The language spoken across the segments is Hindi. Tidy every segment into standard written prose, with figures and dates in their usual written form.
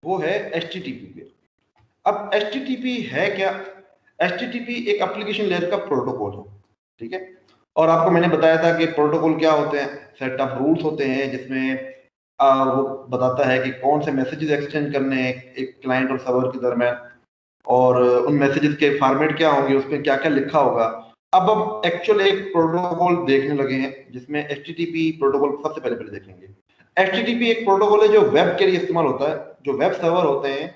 वो है HTTP पे। अब HTTP है क्या? HTTP एक एप्लीकेशन लेयर का प्रोटोकॉल है, ठीक है। और आपको मैंने बताया था कि प्रोटोकॉल क्या होते हैं, सेट ऑफ रूल्स होते हैं जिसमें वो बताता है कि कौन से मैसेजेस एक्सचेंज करने हैं एक क्लाइंट और सर्वर के दरमियान, और उन मैसेजेस के फॉर्मेट क्या होंगे, उसमें क्या क्या लिखा होगा। अब हम एक्चुअल एक प्रोटोकॉल देखने लगे हैं जिसमें HTTP प्रोटोकॉल सबसे पहले पहले देखेंगे। HTTP एक प्रोटोकॉल है जो वेब के लिए इस्तेमाल होता है। जो वेब सर्वर होते हैं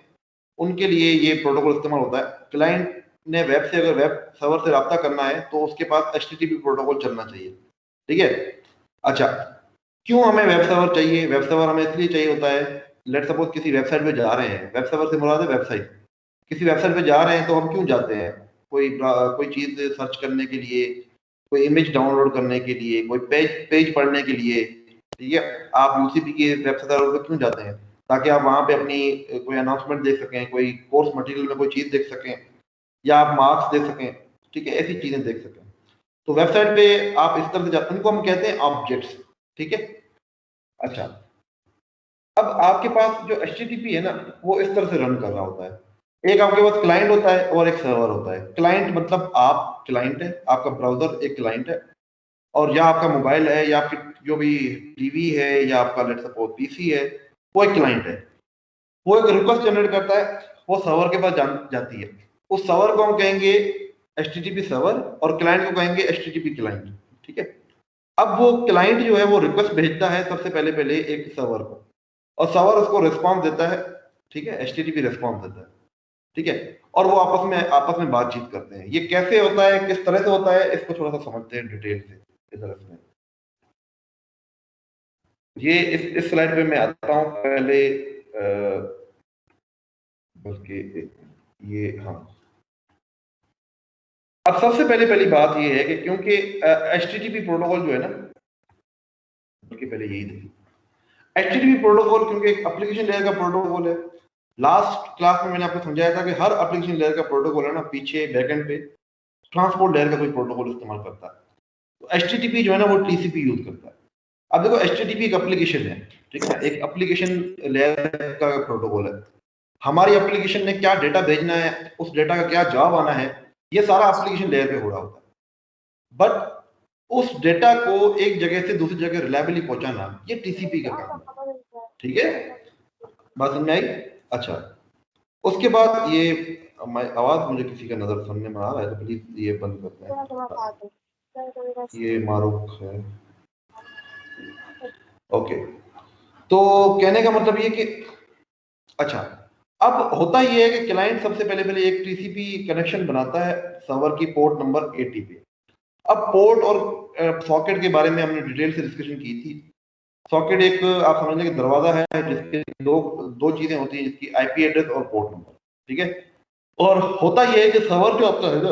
उनके लिए ये प्रोटोकॉल इस्तेमाल होता है। क्लाइंट ने वेब से अगर वेब सर्वर से रब्ता करना है तो उसके पास HTTP प्रोटोकॉल चलना चाहिए, ठीक है। अच्छा, क्यों हमें वेब सर्वर चाहिए? वेब सर्वर हमें इसलिए चाहिए होता है, लेट सपोज किसी वेबसाइट पे जा रहे हैं, वेब सर्वर से मुराद है वेबसाइट। किसी वेबसाइट पे जा रहे हैं तो हम क्यों जाते हैं? कोई चीज सर्च करने के लिए, कोई इमेज डाउनलोड करने के लिए, कोई पेज पेज पढ़ने के लिए, ठीक है। आप यूसीपी के वेब सर्वर पे क्यों जाते हैं? ताकि आप वहां पे अपनी कोई अनाउंसमेंट देख सकें, कोई कोर्स मटेरियल में कोई चीज देख सकें, या आप मार्क्स देख सकें, ठीक है, ऐसी चीजें देख सकें। तो वेबसाइट पे आप इस तरह से जाते हैं, उनको हम कहते हैं ऑब्जेक्ट्स, ठीक है। अच्छा, अब आपके पास जो HTTP है ना, वो इस तरह से रन कर रहा होता है। एक आपके पास क्लाइंट होता है और एक सर्वर होता है। क्लाइंट मतलब आप क्लाइंट है, आपका ब्राउजर एक क्लाइंट है, और या आपका मोबाइल है, या आपकी जो भी टीवी है, या आपका लेट्स सपोज पीसी है, वो एक क्लाइंट है। वो एक रिक्वेस्ट जनरेट करता है, वो सर्वर के पास जाती है। उस सर्वर को हम कहेंगे HTTP सर्वर, और क्लाइंट को कहेंगे HTTP क्लाइंट, ठीक है। अब वो क्लाइंट जो है वो रिक्वेस्ट भेजता है सबसे पहले पहले एक सर्वर को, और सर्वर उसको रिस्पॉन्स देता है, ठीक है, HTTP रिस्पॉन्स देता है, ठीक है। और वो आपस में बातचीत करते हैं। ये कैसे होता है, किस तरह से होता है, इसको थोड़ा सा समझते हैं डिटेल से इधर इसमें। ये इस स्लाइड पे मैं आता हूँ पहले, बल्कि ये, हाँ। अब सबसे पहले पहली बात ये है कि क्योंकि HTTP प्रोटोकॉल जो है ना, बल्कि पहले यही देखिए, HTTP प्रोटोकॉल क्योंकि एक एप्लीकेशन लेयर का प्रोटोकॉल है। लास्ट क्लास में मैंने आपको समझाया था कि हर एप्लीकेशन लेयर का प्रोटोकॉल है ना, पीछे बैकएंड पे ट्रांसपोर्ट लेयर का कोई प्रोटोकॉल इस्तेमाल करता है। तो HTTP जो है ना वो TCP यूज करता है। अब देखो, HTTP एक एप्लीकेशन है, ठीक है ना, एक एप्लीकेशन लेयर का प्रोटोकॉल है। हमारी एप्लीकेशन ने क्या डेटा भेजना है, उस डेटा का क्या जवाब आना है, ये सारा एप्लीकेशन लेयर पे हो रहा होता है। बट उस डेटा को एक जगह से दूसरी जगह रिलायबली पहुंचाना, ये TCP का काम है, ठीक है। बात समझ में आई? अच्छा, उसके बाद ये आवाज मुझे किसी का नजर सुनने में आ रहा है, तो प्लीज ये बंद करते हैं। ये मारूफ है, ओके। तो कहने का मतलब ये कि, अच्छा, अब होता ये है कि क्लाइंट सबसे पहले पहले एक TCP कनेक्शन बनाता है सर्वर की पोर्ट नंबर 80 पे। अब पोर्ट और सॉकेट के बारे में हमने डिटेल से डिस्कशन की थी। सॉकेट एक, आप समझ लें कि दरवाजा है जिसके दो दो चीजें होती हैं, जिसकी IP एड्रेस और पोर्ट नंबर, ठीक है। और होता यह है कि सर्वर जो आपका है ना,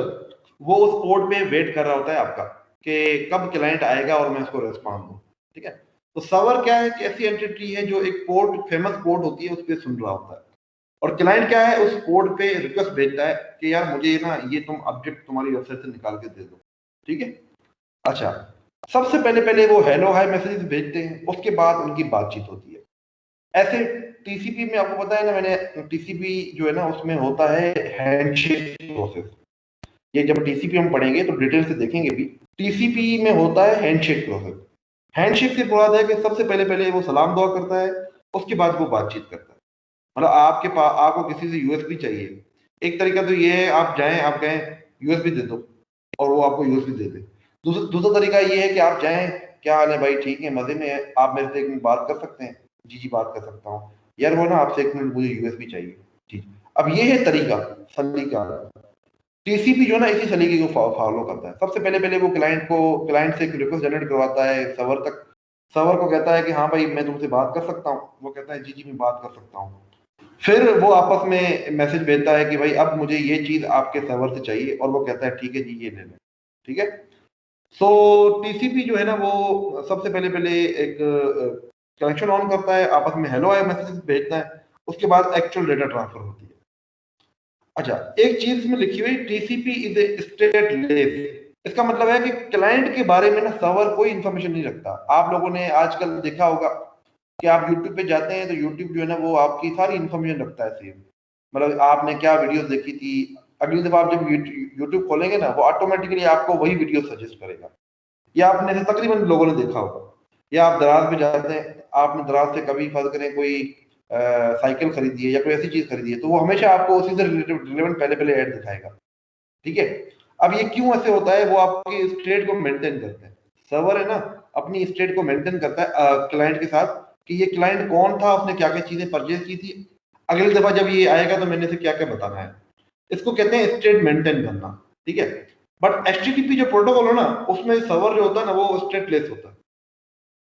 वो उस पोर्ट पे वेट कर रहा होता है आपका, कि कब क्लाइंट आएगा और मैं उसको रिस्पॉन्स दूं, ठीक है। तो सर्वर क्या है कि ऐसी एंटिटी है जो एक पोर्ट, फेमस पोर्ट होती है, उस पर सुन रहा होता है। और क्लाइंट क्या है, उस पोर्ट पे रिक्वेस्ट भेजता है कि यार मुझे ना ये तुम ऑब्जेक्ट तुम्हारी वेबसाइट से निकाल के दे दो, ठीक है। अच्छा, सबसे पहले पहले वो हेलो हाय मैसेज भेजते हैं, उसके बाद उनकी बातचीत होती है। ऐसे TCP में आपको पता है ना, मैंने TCP जो है ना उसमें होता है हैंडशेक प्रोसेस। ये जब TCP हम पढ़ेंगे तो डिटेल से देखेंगे भी। TCP में होता है हैंडशेक प्रोसेस। हैंडशेक से मुराद है कि सबसे पहले पहले वो सलाम दुआ करता है, उसके बाद वो बातचीत करता है। मतलब आपके पास, आपको किसी से USB चाहिए, एक तरीका तो ये है, आप जाएं, आप कहें USB दे दो, और वो आपको USB दे दे। दूसरा तरीका ये है कि आप जाएं, क्या हाल है भाई, ठीक है, मजे में है, आप मेरे से एक मिनट बात कर सकते हैं? जी जी, बात कर सकता हूँ यार, वो ना आपसे एक मिनट, मुझे USB चाहिए। ठीक, अब ये है तरीका, सलीका। TCP जो ना इसी सलीके को फॉलो करता है। सबसे पहले पहले वो क्लाइंट से एक रिक्वेस्ट जनरेट करवाता है सर्वर तक। सर्वर को कहता है कि हाँ भाई मैं तुमसे बात कर सकता हूँ, वो कहता है जी जी मैं बात कर सकता हूँ। फिर वो आपस में मैसेज भेजता है कि भाई अब मुझे ये चीज आपके सर्वर से चाहिए, और वो कहता है ठीक है जी ये ले लें, ठीक है। सो TCP जो है ना वो सबसे पहले पहले एक कनेक्शन ऑन करता है, आपस में हेलो हाय मैसेज भेजता है, उसके बाद एक्चुअल डेटा ट्रांसफर होती है। अच्छा, एक चीज इसमें लिखी हुई, TCP इज ए स्टेटलेस। इसका मतलब है कि क्लाइंट के बारे में ना सर्वर कोई इंफॉर्मेशन नहीं रखता। आप लोगों ने आजकल देखा होगा कि आप यूट्यूब पे जाते हैं तो यूट्यूब जो है ना वो आपकी सारी इन्फॉर्मेशन रखता है सेव, मतलब आपने क्या वीडियोस देखी थी, अगली दफा आप जब यूट्यूब खोलेंगे ना वो ऑटोमेटिकली आपको वही वीडियो सजेस्ट करेगा। या आपने से तकरीबन लोगों ने देखा होगा, या आप दराज पे जाते हैं, आपने दराज से कभी फर्ज करें कोई साइकिल खरीदी है या कोई ऐसी चीज खरीदी है तो वो हमेशा आपको उसी से रिलेवेंट पहले पहले ऐड दिखाएगा। ठीक है। अब ये क्यों ऐसे होता है, वो आपकी स्टेट को मेंटेन करते हैं, सर्वर है ना अपनी स्टेट को मेंटेन करता है क्लाइंट के साथ, कि ये क्लाइंट कौन था, उसने क्या क्या चीजें परचेज की थी, अगली दफा जब ये आएगा तो मैंने इसे क्या क्या बताना है। इसको कहते हैं स्टेट मेंटेन करना। ठीक है। बट एचटीटीपी जो प्रोटोकॉल है ना उसमें सर्वर जो होता है ना वो स्टेटलेस होता है।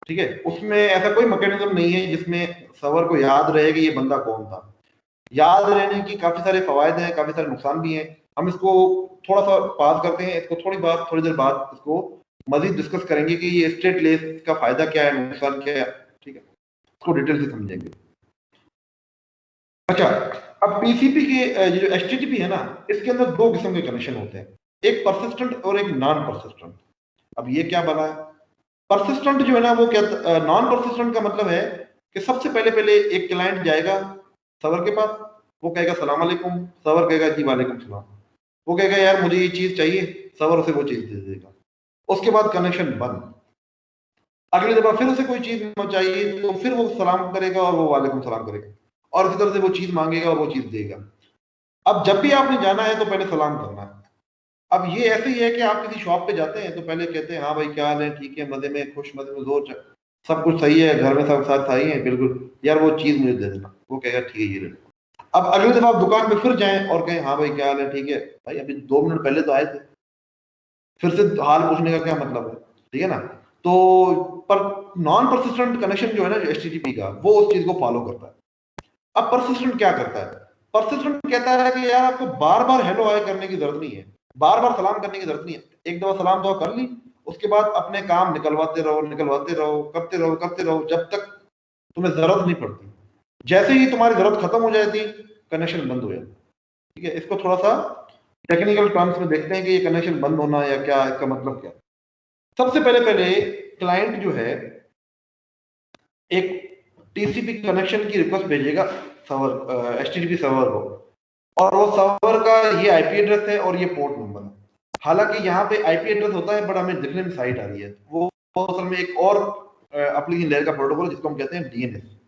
ठीक है। उसमें ऐसा कोई मैकेनिज्म नहीं है जिसमें सर्वर को याद रहे कि ये बंदा कौन था। याद रहने की काफी सारे फवायद हैं, काफी सारे नुकसान भी हैं। हम इसको थोड़ा सा पास करते हैं, इसको थोड़ी देर बाद इसको मजीद डिस्कस करेंगे कि ये स्टेटलेस का फायदा क्या है, नुकसान क्या है। ठीक है। इसको डिटेल से समझेंगे। अच्छा, अब पीसीपी के ये जो एचटीटीपी है ना इसके अंदर दो किस्म के कनेक्शन होते हैं, एक परसिस्टेंट और एक नॉन परसिस्टेंट। अब ये क्या बना है, परसिस्टेंट जो है ना वो क्या, नॉन परसिस्टेंट का मतलब है कि सबसे पहले पहले एक क्लाइंट जाएगा सर्वर के पास, वो कहेगा सलाम अलैकुम, सर्वर कहेगा जी वालेकुम सलाम, वो कहेगा यार मुझे ये चीज चाहिए, सर्वर उसे वो चीज दे देगा, उसके बाद कनेक्शन बंद। अगली दफा फिर उसे कोई चीज चाहिए तो फिर वो सलाम करेगा और वो वालेकुम सलाम करेगा, और इसी तरह से वो चीज मांगेगा और वो चीज देगा। अब जब भी आपने जाना है तो पहले सलाम करना है। अब ये ऐसे ही है कि आप किसी शॉप पे जाते हैं तो पहले कहते हैं हाँ भाई क्या हाल है, ठीक है, मजे में, खुश, मजे में, जोर, सब कुछ सही है, घर में सब साथ सही है, बिल्कुल यार वो चीज मुझे दे देना, वो कहेगा ठीक है ये ले लो। अब अगली दफा आप दुकान पे फिर जाएं और कहें हाँ भाई क्या हाल है, ठीक है, भाई अभी 2 मिनट पहले तो आए थे, फिर से हाल पूछने का क्या मतलब है। ठीक है ना। तो पर नॉन परसिस्टेंट कनेक्शन जो है ना एचटीटीपी का वो उस चीज को फॉलो करता है। अब परसिस्टेंट क्या करता है, परसिस्टेंट कहता है कि यार आपको बार बार हेलो हाय करने की जरूरत नहीं है, बार बार सलाम करने की जरूरत नहीं है, एक दफा सलाम दुआ कर ली, उसके बाद अपने काम निकलवाते रहो, करते रहो जब तक तुम्हें जरूरत नहीं पड़ती। जैसे ही तुम्हारी जरूरत खत्म हो जाती कनेक्शन बंद हो जाता। ठीक है। इसको थोड़ा सा टेक्निकल टर्म्स में देखते हैं कि ये कनेक्शन बंद होना या क्या, इसका मतलब क्या। सबसे पहले पहले क्लाइंट जो है एक टीसीपी कनेक्शन की रिक्वेस्ट भेजेगा सर्वर, एचटीटीपी सर्वर को, और वो सर्वर का ये आईपी एड्रेस है और ये पोर्ट नंबर है। हालांकि यहाँ पे आईपी एड्रेस होता है बट हमें दिखने में साइट आ रही है, वो असल में एक और एप्लीकेशन लेयर का प्रोटोकॉल जिसको हम कहते हैं डीएनएस।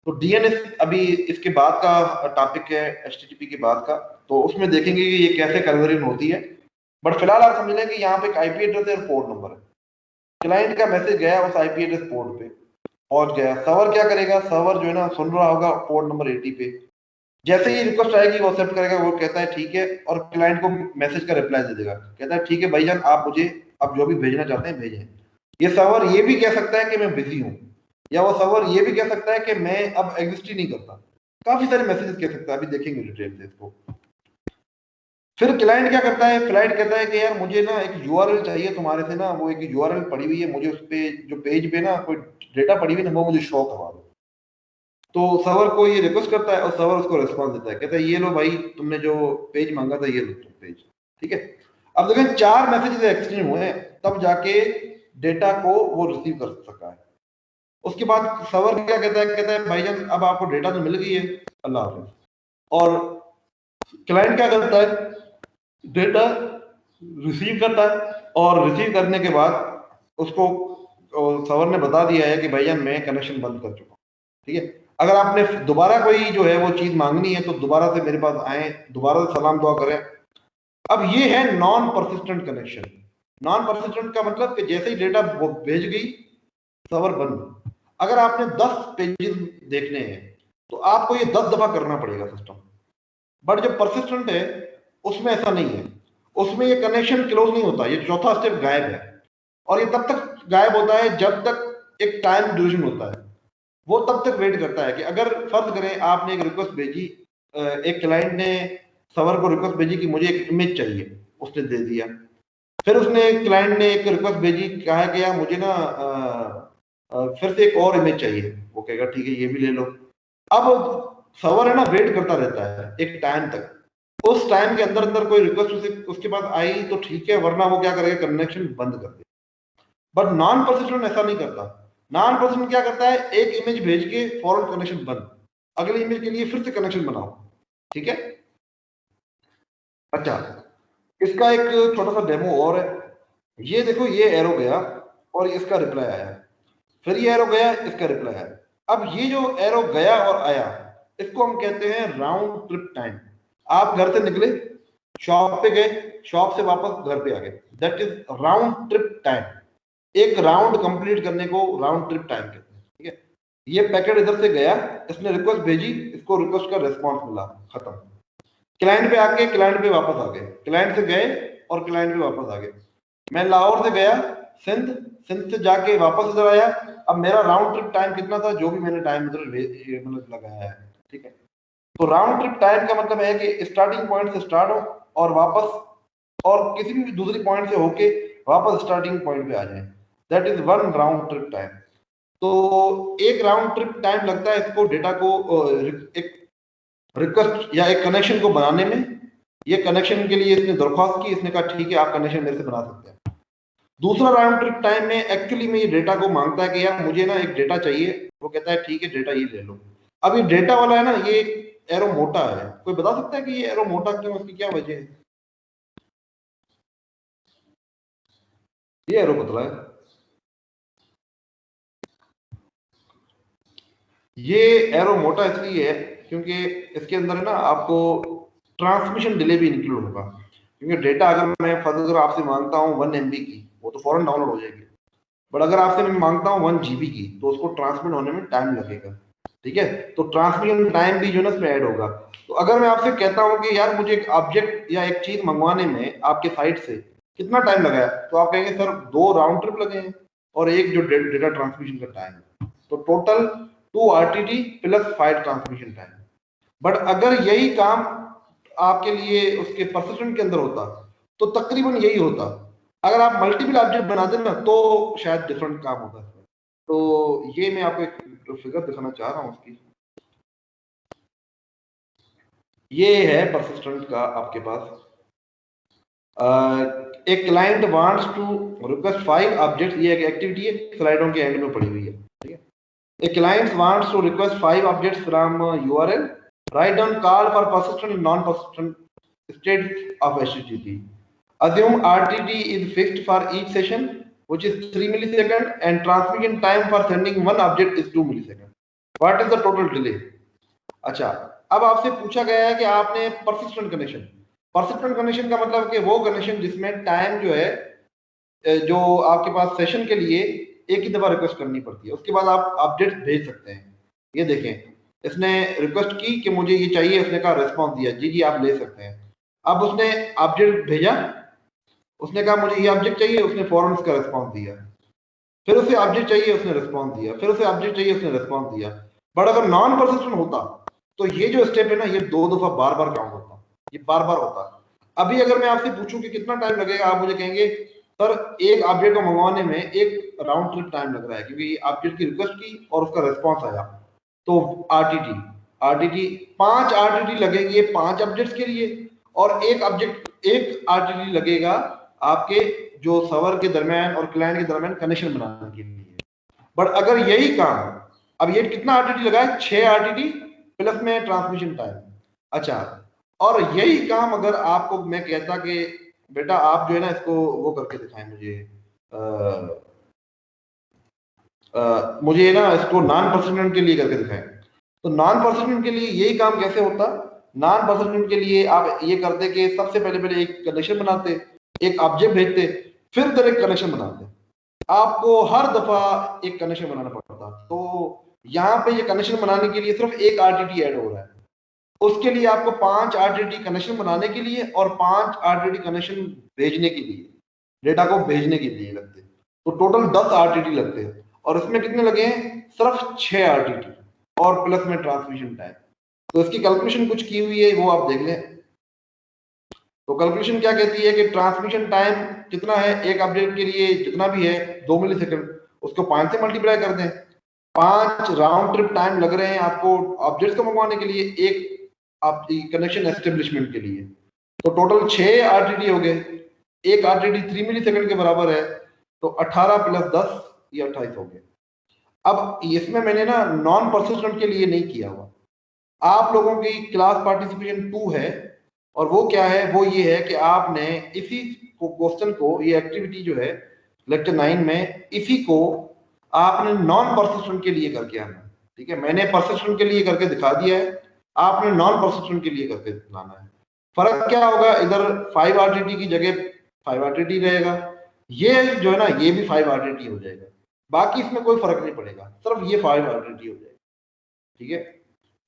तो डीएनएस अभी इसके बाद का टॉपिक है, एचटीटीपी के बाद का, तो उसमें देखेंगे कि ये कैसे कन्वर्जन होती है। बट फिलहाल आप समझ लें कि यहाँ पे एक आईपी एड्रेस है और पोर्ट नंबर है। क्लाइंट का मैसेज गया उस आईपी एड्रेस पोर्ट पे, पहुंच गया, सर्वर क्या करेगा, सर्वर जो है ना सुन रहा होगा पोर्ट नंबर 80 पे, जैसे ही रिक्वेस्ट आएगी वो एक्सेप्ट करेगा, वो कहता है ठीक है, और क्लाइंट को मैसेज का रिप्लाई दे देगा, कहता है ठीक है भाईजान आप मुझे अब जो भी भेजना चाहते हैं भेजें। ये सर्वर ये भी कह सकता है कि मैं बिजी हूँ, या वो सर्वर ये भी कह सकता है कि मैं अब एग्जिस्ट ही नहीं करता, काफी सारे मैसेजेस कह सकता है, अभी देखेंगे डिटेल से इसको। फिर क्लाइंट क्या करता है, क्लाइंट कहता है कि यार मुझे ना एक यूआरएल चाहिए तुम्हारे से ना, वो एक यूआरएल पड़ी हुई है, मुझे उस पे जो पेज पे ना कोई डेटा पड़ी हुई है ना वो मुझे शो करवा दो। तो सर्वर को ये रिक्वेस्ट करता है और सर्वर उसको रिस्पॉन्स देता है, कहता है ये लो भाई तुमने जो पेज मांगा था ये लो तुम पेज। ठीक है। अब देखें 4 मैसेजेस एक्सचेंज हुए हैं तब जाके डेटा को वो रिसीव कर सका है। उसके बाद सर्वर क्या कहता है भाईजान अब आपको डेटा तो मिल गई है, अल्लाह हाफिज। और क्लाइंट क्या करता है, डेटा रिसीव करता है, और रिसीव करने के बाद उसको सर्वर ने बता दिया है कि भैया मैं कनेक्शन बंद कर चुका हूँ। ठीक है। अगर आपने दोबारा कोई जो है वो चीज मांगनी है तो दोबारा से मेरे पास आए, दोबारा से सलाम दुआ करें। अब ये है non persistent connection. Non persistent का मतलब कि जैसे ही डेटा भेज गई सर्वर बंद। अगर आपने 10 पेजेस देखने हैं तो आपको ये 10 दफा करना पड़ेगा सिस्टम। बट जो परसिस्टेंट है उसमें ऐसा नहीं है, उसमें ये कनेक्शन क्लोज नहीं होता, ये चौथा स्टेप गायब है। और ये तब तक गायब होता है जब तक एक टाइम ड्यूरेशन होता है, वो तब तक वेट करता है कि अगर फर्ज करें आपने एक रिक्वेस्ट भेजी, एक क्लाइंट ने सर्वर को रिक्वेस्ट भेजी कि मुझे एक इमेज चाहिए, उसने दे दिया। फिर उसने क्लाइंट ने एक रिक्वेस्ट भेजी, कहा कि यार मुझे ना फिर से एक और इमेज चाहिए, वो कहेगा ठीक है ये भी ले लो। अब सर्वर है ना वेट करता रहता है एक टाइम तक, उस टाइम के अंदर अंदर कोई रिक्वेस्ट उसके पास आई तो ठीक है, वरना वो क्या करेगा कनेक्शन बंद कर देगा। बट नॉन परसिस्टेंट ऐसा नहीं करता। नॉन पर्सिस्टेंट क्या करता है, एक इमेज भेज के फॉरवर्ड कनेक्शन बंद, अगले इमेज के लिए फिर से कनेक्शन बनाओ, ठीक है। अच्छा, इसका एक छोटा सा डेमो और है। ये देखो, ये एरो गया और इसका रिप्लाई आया, फिर ये एरो गया, इसका रिप्लाई आया। अब ये जो एरो गया और आया, इसको हम कहते हैं राउंड ट्रिप टाइम। आप घर से निकले, शॉप पे गए, शॉप से वापस घर पे आ गए, that is round trip time. एक राउंड कंप्लीट करने को राउंड ट्रिप टाइम कहते हैं, ठीक है। ये पैकेट इधर से गया, इसने रिक्वेस्ट भेजी, इसको रिक्वेस्ट का रिस्पॉन्स मिला, खत्म। क्लाइंट पे आके क्लाइंट पे वापस आ गए, क्लाइंट से गए और क्लाइंट पे वापस आ गए। मैं लाहौर से गया सिंध, सिंध से जाके वापस इधर आया। अब मेरा राउंड ट्रिप टाइम कितना था, जो भी मैंने टाइम इधर मतलब लगाया है, ठीक है। तो राउंड ट्रिप टाइम का मतलब है कि स्टार्टिंग पॉइंट से स्टार्ट हो और वापस, और किसी भी दूसरी पॉइंट से होके वापस स्टार्टिंग पॉइंट पे आ जाए, that is one round trip time. तो एक राउंड ट्रिप टाइम लगता है इसको डेटा को एक रिक्वेस्ट या एक कनेक्शन को बनाने में। ये कनेक्शन के लिए इसने दरख्वास्त की, इसने कहा ठीक है आप कनेक्शन मेरे से बना सकते हैं। दूसरा राउंड ट्रिप टाइम में एक्चुअली में ये डेटा को मांगता है कि यार मुझे ना एक डेटा चाहिए, वो कहता है ठीक है डेटा ये ले लो। अब ये डेटा वाला है ना, ये एरो मोटा है, कोई बता सकता है कि ये एरो मोटा क्यों, उसकी क्या वजह है? ये एरो पतला है। ये एरो मोटा इसलिए है क्योंकि इसके अंदर है ना आपको ट्रांसमिशन डिले भी इंक्लूड होगा। क्योंकि डेटा अगर मैं फर्दर आपसे मांगता हूँ 1 MB की, वो तो फौरन डाउनलोड हो जाएगी, बट अगर आपसे मैं मांगता हूँ 1 GB की, तो उसको ट्रांसमिट होने में टाइम लगेगा, ठीक है। तो ट्रांसमिशन टाइम भी जो है इसमें ऐड होगा। तो अगर मैं आपसे कहता हूँ कि यार मुझे एक ऑब्जेक्ट या एक चीज मंगवाने में आपके साइट से कितना टाइम लगा है, तो आप कहेंगे सर 2 राउंड ट्रिप लगे हैं और एक जो डेटा ट्रांसमिशन का टाइम है, तो total 2 RTT plus 5 transmission time. But अगर यही काम आपके लिए उसके परसिस्टेंट के अंदर होता, तो तकरीबन यही होता। अगर आप मल्टीपल ऑब्जेक्ट बनाते ना, तो शायद डिफरेंट काम होता है। तो ये मैं आपको एक फिगर दिखाना चाह रहा हूँ उसकी। ये है परसिस्टेंट का आपके पास। एक client wants to request 5 objects, ये एक एक्टिविटी है, स्लाइडों के एंड में पड़ी हुई है, ठीक है। A client wants to request 5 objects from URL. Write down call for persistent and non-persistent states of HTTP. Assume RTT is fixed for each session, which is 3 milliseconds, and transmission time for sending one object is 2 milliseconds. What is the total delay? अच्छा, अब आपसे पूछा गया है कि आपने persistent connection, persistent connection का मतलब कि वो कनेक्शन जिसमें टाइम जो है, जो आपके पास सेशन के लिए एक ही दफा रिक्वेस्ट करनी पड़ती है, उसके बाद आप अपडेट भेज सकते हैं। ये देखें, इसने रिक्वेस्ट की कि मुझे ये चाहिए, उसने कहा रिस्पॉन्स दिया, जी जी आप ले सकते हैं। अब उसने अपडेट भेजा, उसने कहा मुझे ये ऑब्जेक्ट चाहिए, उसने फौरन उसका रिस्पॉन्स दिया। फिर उसे ऑब्जेक्ट चाहिए, उसने रिस्पॉन्स दिया। फिर उसे ऑब्जेक्ट चाहिए, उसने रिस्पॉन्स दिया। बट अगर नॉन परसिस्टेंट होता, तो ये जो स्टेप है ना, ये 2 दफा बार बार काउंट होता, ये बार बार होता। अभी अगर मैं आपसे पूछूं कि कितना टाइम लगेगा, आप मुझे कहेंगे सर एक ऑब्जेक्ट को मंगवाने में एक राउंड ट्रिप टाइम लग रहा है, क्योंकि ऑब्जेक्ट की रिक्वेस्ट की और उसका रिस्पॉन्स आया। तो आरटीटी आरटीटी 5 आरटीटी लगेंगे 5 ऑब्जेक्ट्स के लिए, और एक ऑब्जेक्ट एक आरटीटी लगेगा आपके जो सर्वर के दरमियान और क्लाइंट के दरमियान कनेक्शन बनाने के लिए। बट अगर यही काम, अब ये कितना आरटीटी लगा है, 6 आरटीटी प्लस में ट्रांसमिशन टाइम। अच्छा, और यही काम अगर आपको मैं कहता कि बेटा आप जो है ना इसको वो करके दिखाएं मुझे, मुझे ना इसको नॉन परसिस्टेंट के लिए करके दिखाएं, तो नॉन परसिस्टेंट के लिए यही काम कैसे होता। नॉन परसिस्टेंट के लिए आप ये करते कि सबसे पहले पहले एक कनेक्शन बनाते, एक ऑब्जेक्ट भेजते, फिर डायरेक्ट कनेक्शन बनाते। आपको हर दफा एक कनेक्शन बनाना पड़ता। तो यहाँ पे ये कनेक्शन बनाने के लिए सिर्फ एक आरटीटी ऐड हो रहा है, उसके लिए आपको 5 आरटीटी कनेक्शन बनाने के लिए और 5 आरटीटी कनेक्शन भेजने के लिए, डेटा को भेजने के लिए लगते, तो टोटल 10 आरटीटी लगते हैं। और इसमें कितने लगे हैं, सिर्फ 6 आरटीटी और प्लस में ट्रांसमिशन टाइम। तो इसकी कैलकुलेशन कुछ की हुई है, वो आप देख लें। तो कैलकुलेशन क्या कहती है कि ट्रांसमिशन टाइम कितना है, एक ऑब्जेक्ट के लिए जितना भी है 2 मिलीसेकंड, उसको 5 से मल्टीप्लाई कर दें। 5 राउंड ट्रिप टाइम लग रहे हैं आपको ऑब्जेक्ट्स को मंगवाने के लिए, एक आपकी कनेक्शन एस्टेब्लिशमेंट के लिए। तो टोटल 6 आरटीटी हो गए, एक आरटीटी 3 मिलीसेकंड के बराबर है, तो 18 प्लस 10 ये 28 हो गए। अब इसमें मैंने ना नॉन परसिस्टेंट के लिए नहीं किया हुआ। आप लोगों की क्लास पार्टिसिपेशन 2 है, और वो क्या है, वो ये है कि आपने इसी क्वेश्चन को, ये एक्टिविटी जो है लेक्चर 9 में, इसी को आपने नॉन परसिस्टेंट के लिए करके आना है। ठीक है, मैंने परसिस्टेंट के लिए करके दिखा दिया है, आपने नॉन परसिस्टेंट के लिए करके दिखाना है। फर्क क्या होगा, इधर 5 RTT की जगह 5 RTT रहेगा, ये जो है ना ये भी 5 RTT हो जाएगा, बाकी इसमें कोई फर्क नहीं पड़ेगा, सिर्फ ये 5 RTT हो जाएगा। ठीक है,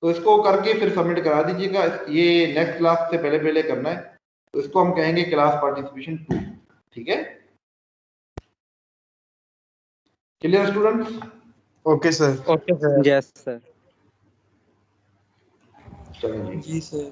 तो इसको करके फिर सबमिट करा दीजिएगा। ये नेक्स्ट क्लास से पहले पहले करना है, तो इसको हम कहेंगे क्लास पार्टिसिपेशन 2। ठीक है, clear students? Okay sir. Okay sir. Yes sir. चलिए जी। जी सर।